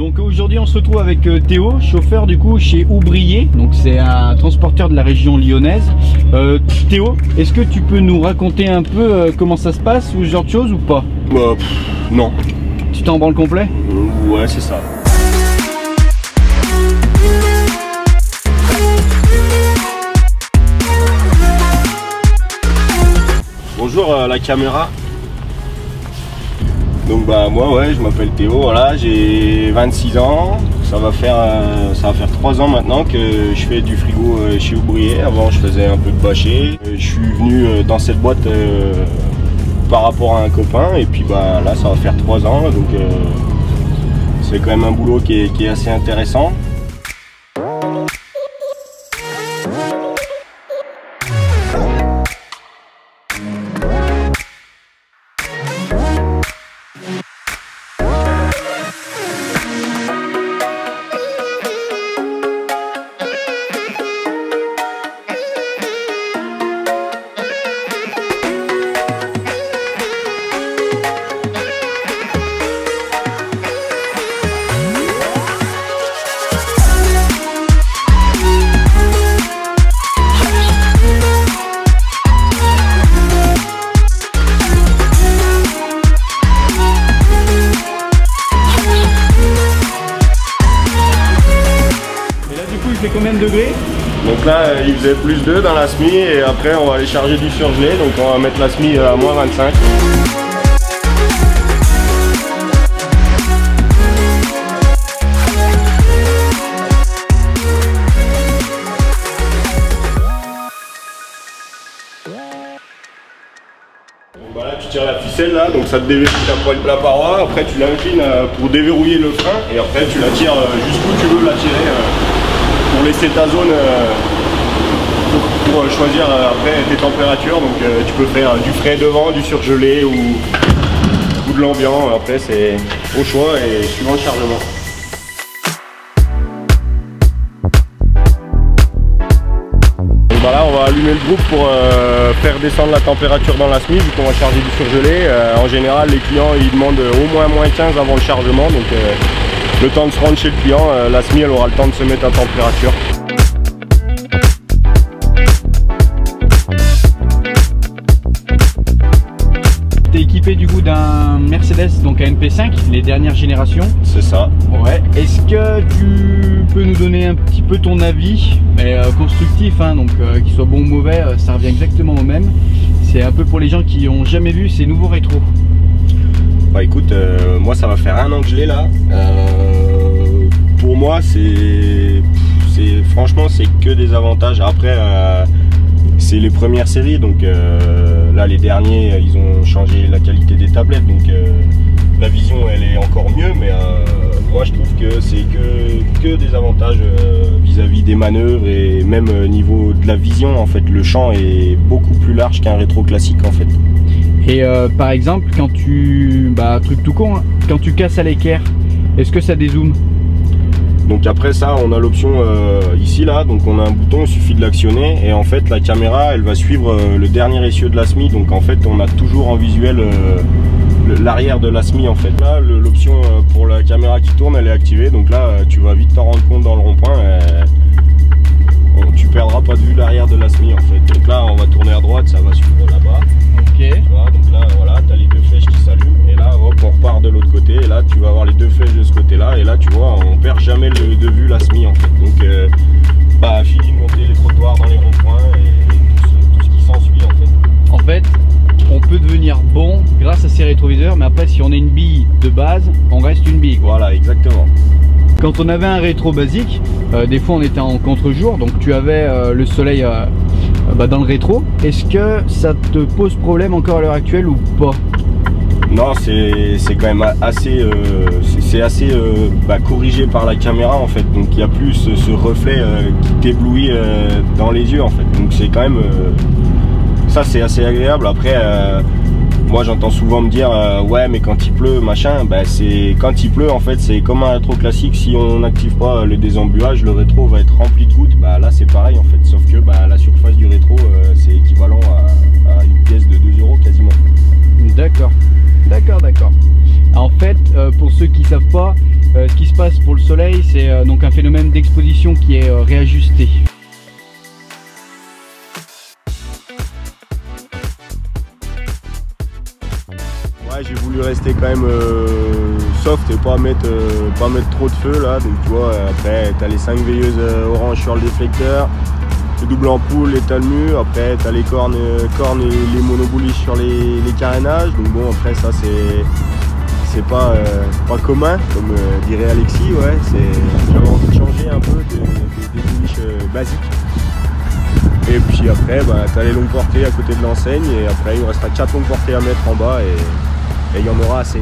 Donc aujourd'hui on se retrouve avec Théo, chauffeur du coup chez Oubrier, donc c'est un transporteur de la région lyonnaise. Théo, est-ce que tu peux nous raconter un peu comment ça se passe ou ce genre de choses ou pas? Non. Tu t'en branles complet? Ouais, c'est ça. Bonjour la caméra. Donc moi ouais, je m'appelle Théo, voilà, j'ai 26 ans, ça va faire 3 ans maintenant que je fais du frigo chez Oubrier. Avant je faisais un peu de bâcher. Je suis venu dans cette boîte par rapport à un copain et puis là ça va faire 3 ans, donc c'est quand même un boulot qui est assez intéressant. Combien de degrés? Donc là il faisait plus 2 dans la SMI et après on va aller charger du surgelé, donc on va mettre la SMI à moins 25. Donc là tu tires la ficelle là, donc ça te déverrouille la paroi, après tu l'inclines pour déverrouiller le frein et après tu la tires jusqu'où tu veux la tirer. Pour laisser ta zone pour choisir après tes températures, donc tu peux faire du frais devant, du surgelé ou de l'ambiant, après c'est au choix et suivant le chargement. Donc là on va allumer le groupe pour faire descendre la température dans la SMI vu qu'on va charger du surgelé. En général les clients ils demandent au moins -15 avant le chargement, donc le temps de se rendre chez le client, la SMI elle aura le temps de se mettre à température. Tu es équipé du coup d'un Mercedes, donc un MP5, les dernières générations. C'est ça. Ouais. Est-ce que tu peux nous donner un petit peu ton avis, mais constructif, hein, donc qu'il soit bon ou mauvais, ça revient exactement au même. C'est un peu pour les gens qui n'ont jamais vu ces nouveaux rétros. Bah écoute, moi ça va faire 1 an que je l'ai là. Pour moi franchement c'est que des avantages. Après c'est les premières séries, donc là les derniers ils ont changé la qualité des tablettes, donc la vision elle est encore mieux, mais moi je trouve que c'est que des avantages vis-à-vis des manœuvres et même au niveau de la vision. En fait le champ est beaucoup plus large qu'un rétro classique en fait. Et par exemple, quand truc tout con, hein, quand tu casses à l'équerre, est-ce que ça dézoome? Donc après ça, on a l'option ici là, donc on a un bouton, il suffit de l'actionner et en fait la caméra elle va suivre le dernier essieu de la SMI, donc en fait on a toujours en visuel l'arrière de la SMI en fait. Là l'option pour la caméra qui tourne elle est activée, donc là tu vas vite t'en rendre compte dans le rond-point. Tu perdras pas de vue l'arrière de la SMI en fait. Donc là on va tourner à droite, ça va suivre là-bas. Ok. Tu vois, donc là voilà, tu as les 2 flèches qui s'allument et là hop on repart de l'autre côté et là tu vas avoir les 2 flèches de ce côté là et là tu vois on perd jamais de vue la SMI en fait. Donc fini de monter les trottoirs dans les ronds-points et tout ce qui s'ensuit en fait. En fait, on peut devenir bon grâce à ces rétroviseurs, mais après si on est une bille de base, on reste une bille, quoi. Voilà, exactement. Quand on avait un rétro basique, des fois on était en contre-jour, donc tu avais le soleil dans le rétro. Est-ce que ça te pose problème encore à l'heure actuelle ou pas? Non, c'est quand même assez, corrigé par la caméra en fait. Donc il y a plus ce reflet qui t'éblouit dans les yeux en fait. Donc c'est quand même, ça c'est assez agréable. Après, moi j'entends souvent me dire ouais mais quand il pleut machin, quand il pleut en fait c'est comme un rétro classique, si on n'active pas le désembuage, le rétro va être rempli de gouttes. Là c'est pareil en fait, sauf que la surface du rétro c'est équivalent à une pièce de 2 € quasiment. D'accord. En fait, pour ceux qui ne savent pas, Ce qui se passe pour le soleil, c'est donc un phénomène d'exposition qui est réajusté. Ouais, j'ai voulu rester quand même soft et pas mettre trop de feu là. Donc tu vois, après tu as les 5 veilleuses orange sur le déflecteur, le double ampoule, les talmus, après tu as les cornes et les monobouliches sur les carénages. Donc bon, après ça c'est pas commun, comme dirait Alexis, ouais. J'avais envie de changer un peu des bouliches basiques. Et puis après, bah, tu as les longues portées à côté de l'enseigne, et après il restera 4 longues portées à mettre en bas, et il y en aura assez.